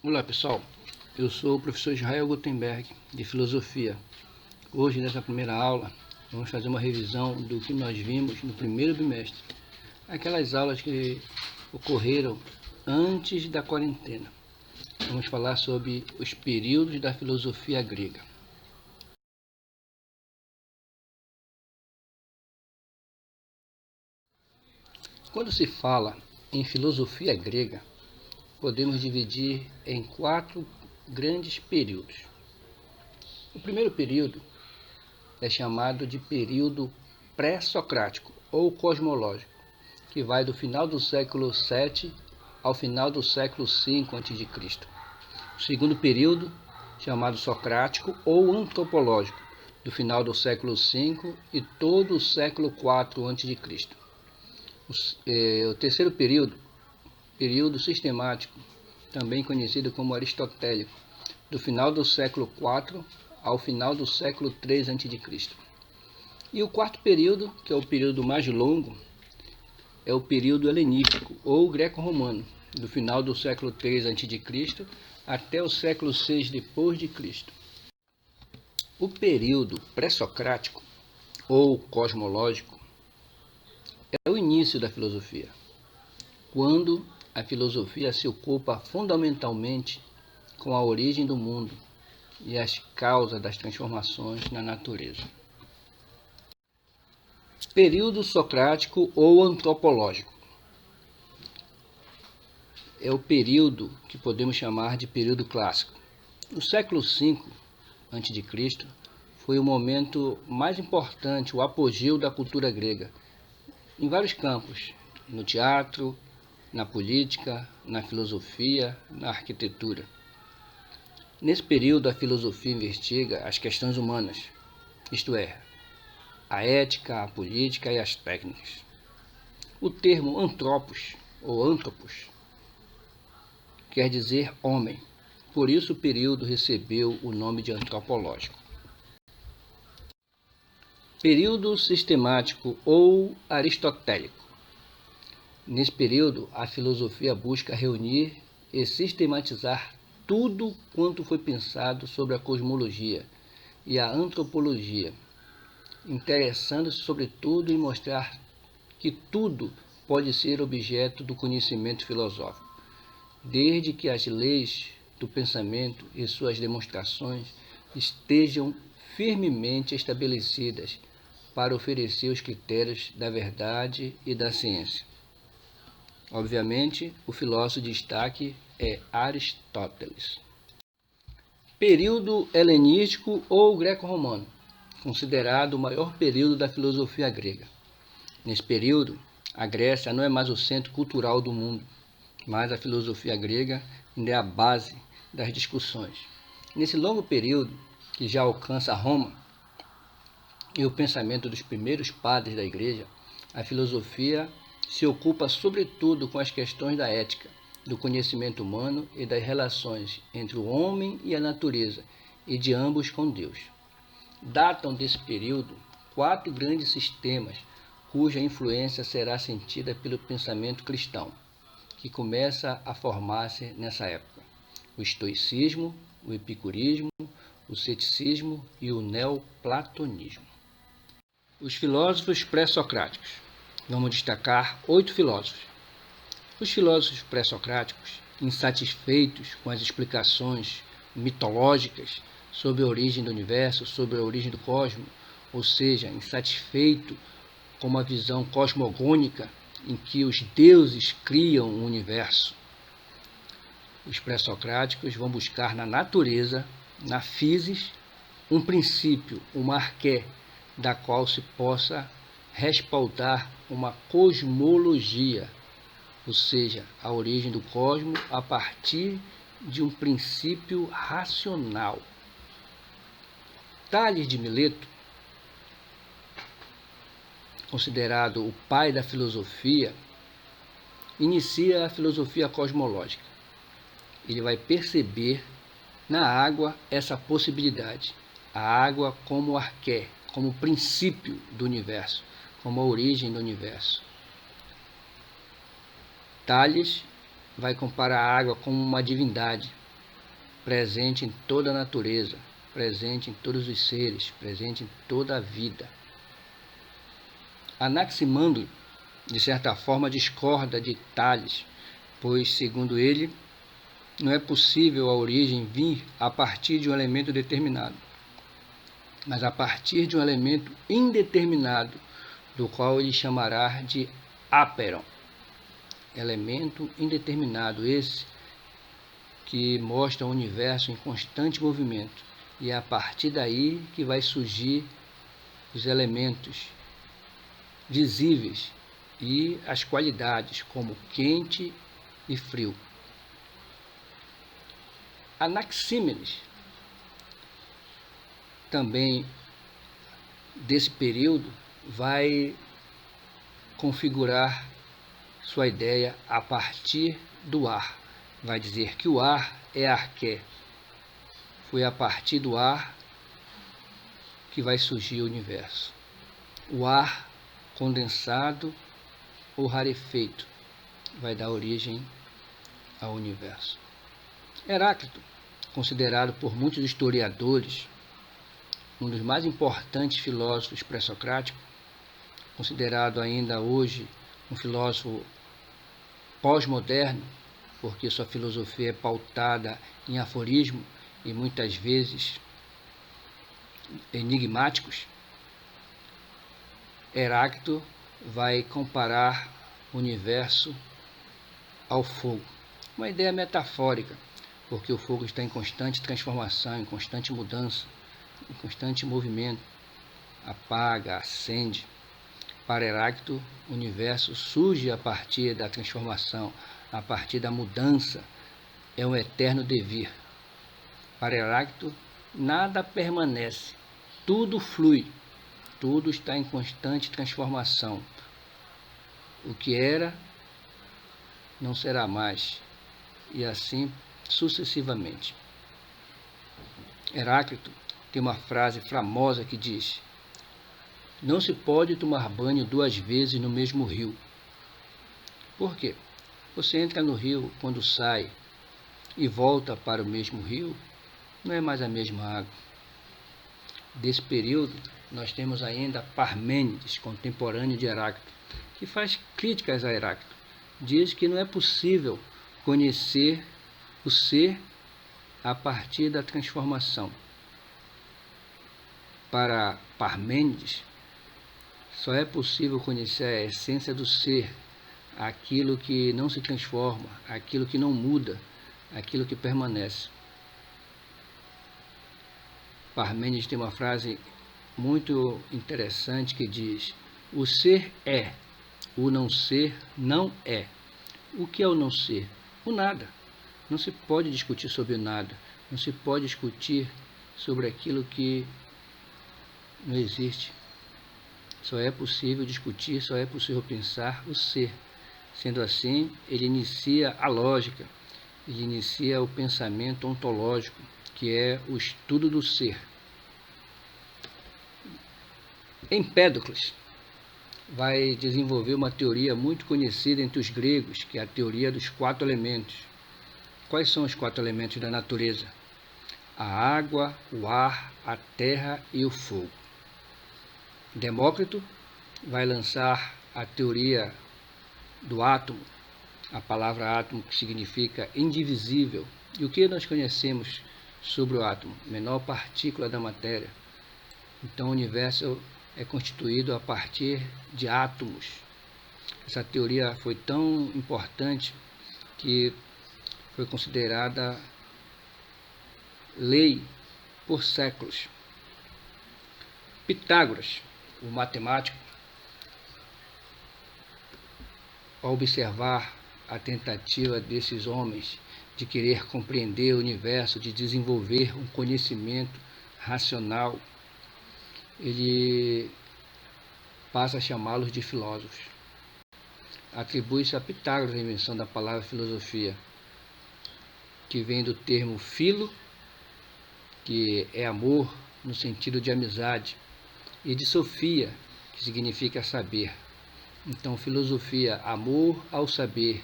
Olá pessoal, eu sou o professor Israel Gutenberg, de Filosofia. Hoje, nessa primeira aula, vamos fazer uma revisão do que nós vimos no primeiro bimestre. Aquelas aulas que ocorreram antes da quarentena. Vamos falar sobre os períodos da filosofia grega. Quando se fala em filosofia grega, podemos dividir em 4 grandes períodos. O primeiro período é chamado de período pré-socrático ou cosmológico, que vai do final do século VII ao final do século V a.C. O segundo período, chamado socrático ou antropológico, do final do século V e todo o século IV a.C. O terceiro período, período sistemático, também conhecido como aristotélico, do final do século IV ao final do século III a.C. E o quarto período, que é o período mais longo, é o período helenístico ou greco-romano, do final do século III a.C. até o século VI depois de Cristo. O período pré-socrático ou cosmológico é o início da filosofia, quando a filosofia se ocupa fundamentalmente com a origem do mundo e as causas das transformações na natureza. Período socrático ou antropológico é o período que podemos chamar de período clássico. No século V a.C. foi o momento mais importante, o apogeu da cultura grega, em vários campos, no teatro, na política, na filosofia, na arquitetura. Nesse período, a filosofia investiga as questões humanas, isto é, a ética, a política e as técnicas. O termo antropos ou antropos quer dizer homem, por isso o período recebeu o nome de antropológico. Período sistemático ou aristotélico. Nesse período, a filosofia busca reunir e sistematizar tudo quanto foi pensado sobre a cosmologia e a antropologia, interessando-se sobretudo em mostrar que tudo pode ser objeto do conhecimento filosófico, desde que as leis do pensamento e suas demonstrações estejam firmemente estabelecidas para oferecer os critérios da verdade e da ciência. Obviamente, o filósofo de destaque é Aristóteles. Período helenístico ou greco-romano, considerado o maior período da filosofia grega. Nesse período, a Grécia não é mais o centro cultural do mundo, mas a filosofia grega ainda é a base das discussões. Nesse longo período, que já alcança Roma e o pensamento dos primeiros padres da Igreja, a filosofia se ocupa sobretudo com as questões da ética, do conhecimento humano e das relações entre o homem e a natureza, e de ambos com Deus. Datam desse período 4 grandes sistemas cuja influência será sentida pelo pensamento cristão, que começa a formar-se nessa época: o estoicismo, o epicurismo, o ceticismo e o neoplatonismo. Os filósofos pré-socráticos. Vamos destacar 8 filósofos. Os filósofos pré-socráticos, insatisfeitos com as explicações mitológicas sobre a origem do universo, sobre a origem do cosmos, ou seja, insatisfeito com uma visão cosmogônica em que os deuses criam o universo. Os pré-socráticos vão buscar na natureza, na physis, um princípio, uma arqué, da qual se possa respaldar uma cosmologia, ou seja, a origem do cosmos a partir de um princípio racional. Tales de Mileto, considerado o pai da filosofia, inicia a filosofia cosmológica. Ele vai perceber na água essa possibilidade, a água como arqué, como princípio do universo, como a origem do universo. Tales vai comparar a água como uma divindade, presente em toda a natureza, presente em todos os seres, presente em toda a vida. Anaximandro, de certa forma, discorda de Tales, pois, segundo ele, não é possível a origem vir a partir de um elemento determinado, mas a partir de um elemento indeterminado, do qual ele chamará de áperon. Elemento indeterminado esse que mostra o universo em constante movimento, e é a partir daí que vai surgir os elementos visíveis e as qualidades como quente e frio. Anaxímenes, também desse período, vai configurar sua ideia a partir do ar. Vai dizer que o ar é arqué. Foi a partir do ar que vai surgir o universo. O ar condensado ou rarefeito vai dar origem ao universo. Heráclito, considerado por muitos historiadores um dos mais importantes filósofos pré-socráticos, considerado ainda hoje um filósofo pós-moderno, porque sua filosofia é pautada em aforismo e muitas vezes enigmáticos. Heráclito vai comparar o universo ao fogo. Uma ideia metafórica, porque o fogo está em constante transformação, em constante mudança, em constante movimento, apaga, acende. Para Heráclito, o universo surge a partir da transformação, a partir da mudança, é um eterno devir. Para Heráclito, nada permanece, tudo flui, tudo está em constante transformação. O que era, não será mais, e assim sucessivamente. Heráclito tem uma frase famosa que diz: não se pode tomar banho 2 vezes no mesmo rio. Por quê? Você entra no rio, quando sai e volta para o mesmo rio, não é mais a mesma água. Desse período, nós temos ainda Parmênides, contemporâneo de Heráclito, que faz críticas a Heráclito. Diz que não é possível conhecer o ser a partir da transformação. Para Parmênides, só é possível conhecer a essência do ser, aquilo que não se transforma, aquilo que não muda, aquilo que permanece. Parmênides tem uma frase muito interessante que diz: o ser é, o não ser não é. O que é o não ser? O nada. Não se pode discutir sobre o nada, não se pode discutir sobre aquilo que não existe. Só é possível discutir, só é possível pensar o ser. Sendo assim, ele inicia a lógica, ele inicia o pensamento ontológico, que é o estudo do ser. Empédocles vai desenvolver uma teoria muito conhecida entre os gregos, que é a teoria dos 4 elementos. Quais são os 4 elementos da natureza? A água, o ar, a terra e o fogo. Demócrito vai lançar a teoria do átomo, a palavra átomo que significa indivisível. E o que nós conhecemos sobre o átomo? Menor partícula da matéria. Então o universo é constituído a partir de átomos. Essa teoria foi tão importante que foi considerada lei por séculos. Pitágoras, o matemático, ao observar a tentativa desses homens de querer compreender o universo, de desenvolver um conhecimento racional, ele passa a chamá-los de filósofos. Atribui-se a Pitágoras a invenção da palavra filosofia, que vem do termo filo, que é amor no sentido de amizade, e de sofia, que significa saber. Então, filosofia, amor ao saber,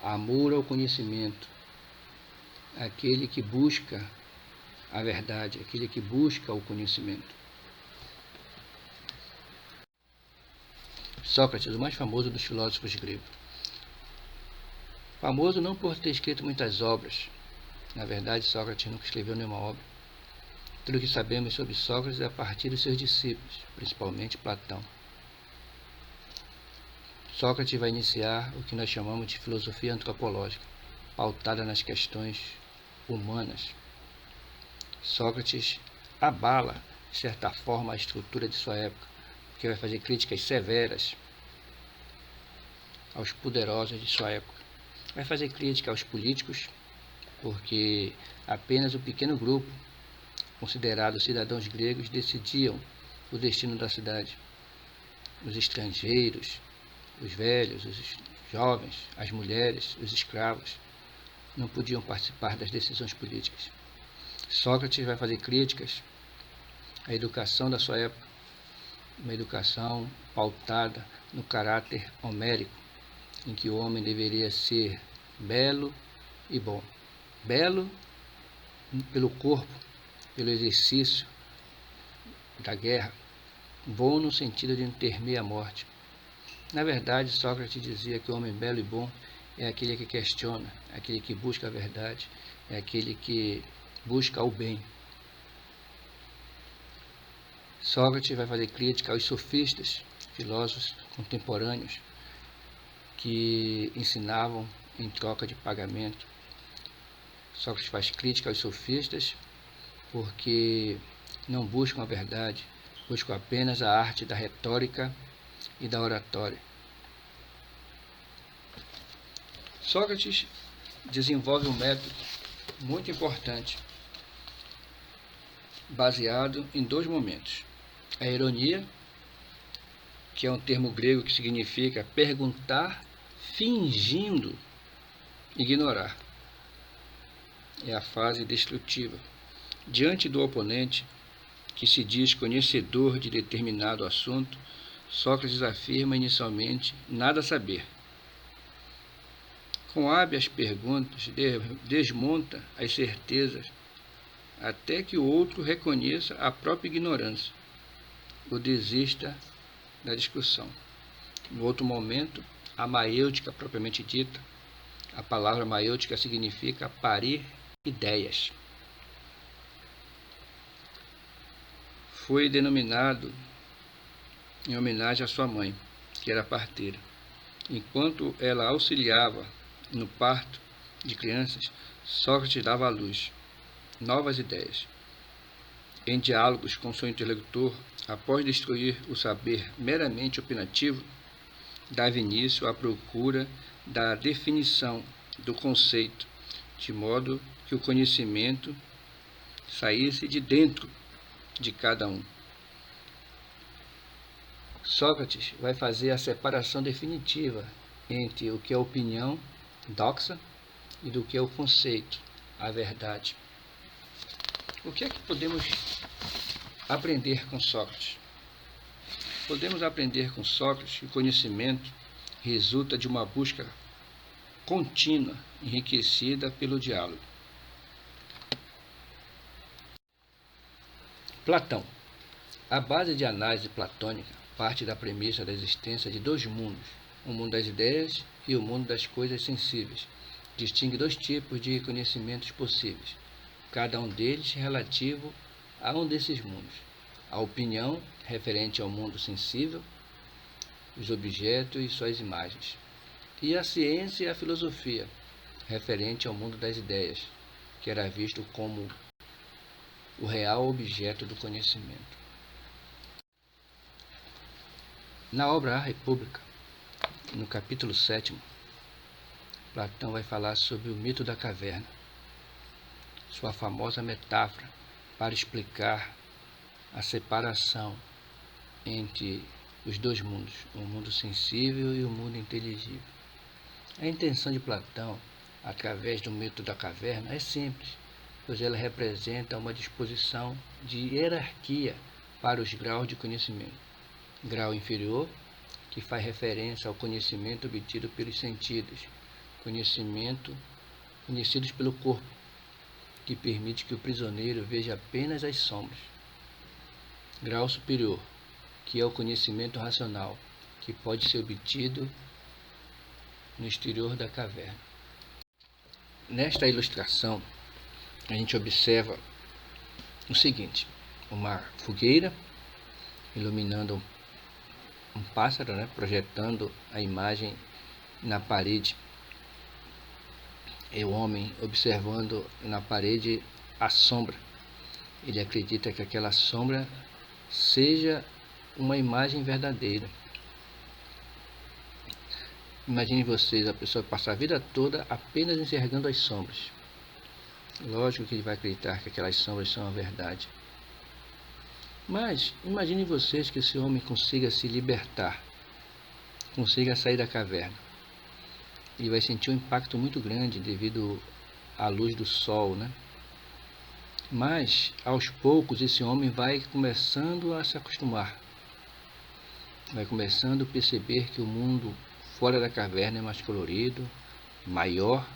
amor ao conhecimento. aquele que busca a verdade, aquele que busca o conhecimento. Sócrates, o mais famoso dos filósofos gregos. Famoso não por ter escrito muitas obras. Na verdade, Sócrates nunca escreveu nenhuma obra. Tudo o que sabemos sobre Sócrates é a partir de seus discípulos, principalmente Platão. Sócrates vai iniciar o que nós chamamos de filosofia antropológica, pautada nas questões humanas. Sócrates abala, de certa forma, a estrutura de sua época, porque vai fazer críticas severas aos poderosos de sua época. Vai fazer crítica aos políticos, porque apenas um pequeno grupo, considerados cidadãos gregos, decidiam o destino da cidade. Os estrangeiros, os velhos, os jovens, as mulheres, os escravos, não podiam participar das decisões políticas. Sócrates vai fazer críticas à educação da sua época, uma educação pautada no caráter homérico, em que o homem deveria ser belo e bom. Belo pelo corpo, pelo exercício da guerra, bom no sentido de não temer a morte. Na verdade, Sócrates dizia que o homem belo e bom é aquele que questiona, é aquele que busca a verdade, é aquele que busca o bem. Sócrates vai fazer crítica aos sofistas, filósofos contemporâneos, que ensinavam em troca de pagamento. Sócrates faz crítica aos sofistas porque não buscam a verdade, buscam apenas a arte da retórica e da oratória. Sócrates desenvolve um método muito importante, baseado em dois momentos. A ironia, que é um termo grego que significa perguntar fingindo ignorar. É a fase destrutiva. Diante do oponente, que se diz conhecedor de determinado assunto, Sócrates afirma inicialmente nada saber. Com hábeis perguntas, desmonta as certezas, até que o outro reconheça a própria ignorância, ou desista da discussão. No outro momento, a maêutica propriamente dita, a palavra maêutica significa parir ideias. Foi denominado em homenagem à sua mãe, que era parteira. Enquanto ela auxiliava no parto de crianças, Sócrates dava à luz novas ideias. Em diálogos com seu interlocutor, após destruir o saber meramente opinativo, dava início à procura da definição do conceito, de modo que o conhecimento saísse de dentro de cada um. Sócrates vai fazer a separação definitiva entre o que é opinião, doxa, e do que é o conceito, a verdade. O que é que podemos aprender com Sócrates? Podemos aprender com Sócrates que o conhecimento resulta de uma busca contínua, enriquecida pelo diálogo. Platão. A base de análise platônica parte da premissa da existência de dois mundos, o mundo das ideias e o mundo das coisas sensíveis. Distingue dois tipos de conhecimentos possíveis, cada um deles relativo a um desses mundos. A opinião, referente ao mundo sensível, os objetos e suas imagens. E a ciência e a filosofia, referente ao mundo das ideias, que era visto como o real objeto do conhecimento. Na obra A República, no capítulo 7, Platão vai falar sobre o mito da caverna, sua famosa metáfora para explicar a separação entre os dois mundos, o mundo sensível e o mundo inteligível. A intenção de Platão, através do mito da caverna, é simples, pois ela representa uma disposição de hierarquia para os graus de conhecimento. Grau inferior, que faz referência ao conhecimento obtido pelos sentidos, conhecidos pelo corpo, que permite que o prisioneiro veja apenas as sombras. Grau superior, que é o conhecimento racional, que pode ser obtido no exterior da caverna. Nesta ilustração, a gente observa o seguinte: uma fogueira iluminando um pássaro, projetando a imagem na parede, e o homem observando na parede a sombra. Ele acredita que aquela sombra seja uma imagem verdadeira. Imagine vocês, a pessoa passar a vida toda apenas enxergando as sombras. Lógico que ele vai acreditar que aquelas sombras são a verdade. Mas imagine vocês que esse homem consiga se libertar, consiga sair da caverna. Ele vai sentir um impacto muito grande devido à luz do sol, Mas, aos poucos, esse homem vai começando a se acostumar. Vai começando a perceber que o mundo fora da caverna é mais colorido, maior,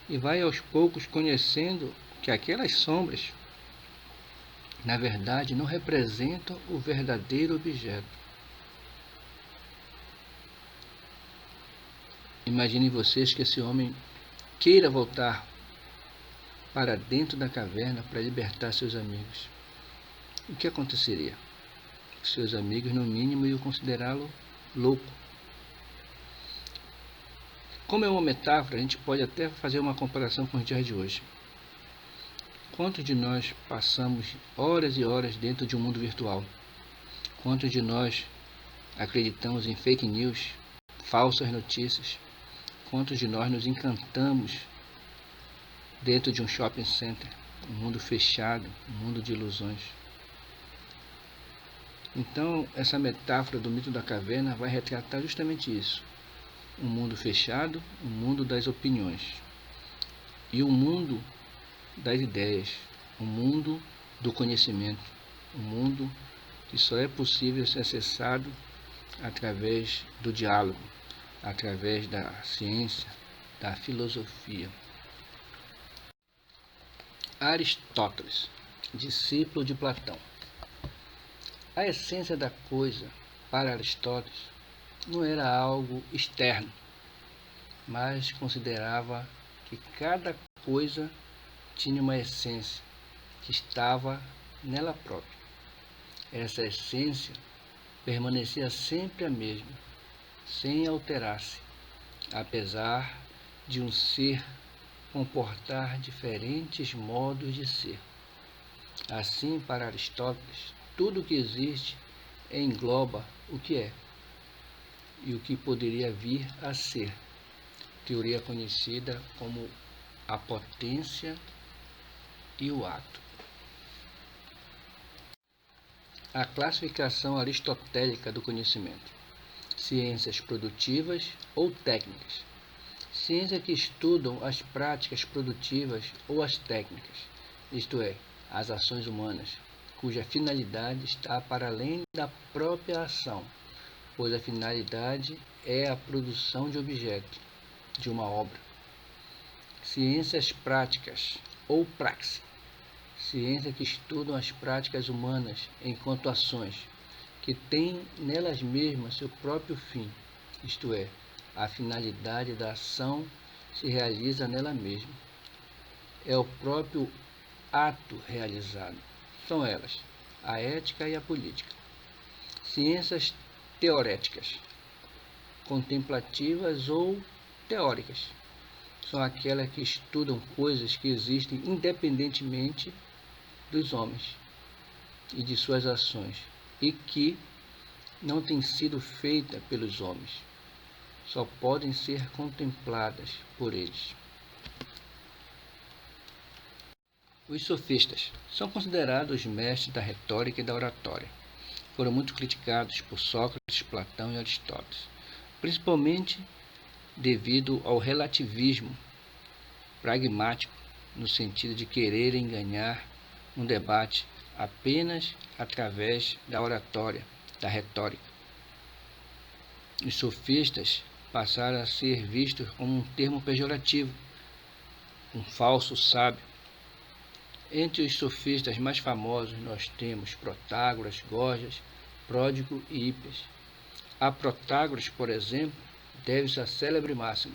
e vai aos poucos conhecendo que aquelas sombras, na verdade, não representam o verdadeiro objeto. Imaginem vocês que esse homem queira voltar para dentro da caverna para libertar seus amigos. O que aconteceria? Seus amigos, no mínimo, iam considerá-lo louco. Como é uma metáfora, a gente pode até fazer uma comparação com os dias de hoje. Quantos de nós passamos horas e horas dentro de um mundo virtual? Quantos de nós acreditamos em fake news, falsas notícias? Quantos de nós nos encantamos dentro de um shopping center, um mundo fechado, um mundo de ilusões? Então, essa metáfora do mito da caverna vai retratar justamente isso. Um mundo fechado, um mundo das opiniões. E um mundo das ideias, um mundo do conhecimento, um mundo que só é possível ser acessado através do diálogo, através da ciência, da filosofia. Aristóteles, discípulo de Platão. A essência da coisa, para Aristóteles, não era algo externo, mas considerava que cada coisa tinha uma essência que estava nela própria. Essa essência permanecia sempre a mesma, sem alterar-se, apesar de um ser comportar diferentes modos de ser. Assim, para Aristóteles, tudo o que existe engloba o que é e o que poderia vir a ser, teoria conhecida como a potência e o ato. A classificação aristotélica do conhecimento: ciências produtivas ou técnicas. Ciências que estudam as práticas produtivas ou as técnicas, isto é, as ações humanas, cuja finalidade está para além da própria ação, pois a finalidade é a produção de objeto, de uma obra. Ciências práticas ou praxe. Ciências que estudam as práticas humanas enquanto ações, que têm nelas mesmas seu próprio fim, isto é, a finalidade da ação se realiza nela mesma. É o próprio ato realizado. São elas, a ética e a política. Ciências teoréticas, contemplativas ou teóricas. São aquelas que estudam coisas que existem independentemente dos homens e de suas ações, e que não têm sido feitas pelos homens, só podem ser contempladas por eles. Os sofistas são considerados mestres da retórica e da oratória. Foram muito criticados por Sócrates, Platão e Aristóteles, principalmente devido ao relativismo pragmático, no sentido de quererem ganhar um debate apenas através da oratória, da retórica. Os sofistas passaram a ser vistos como um termo pejorativo, um falso sábio, Entre os sofistas mais famosos nós temos Protágoras, Gorgias, Pródigo e Hippias. A Protágoras, por exemplo, deve-se a célebre máxima: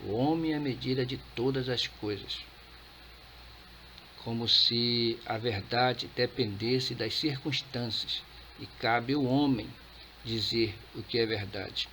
o homem é a medida de todas as coisas. Como se a verdade dependesse das circunstâncias e cabe ao homem dizer o que é verdade.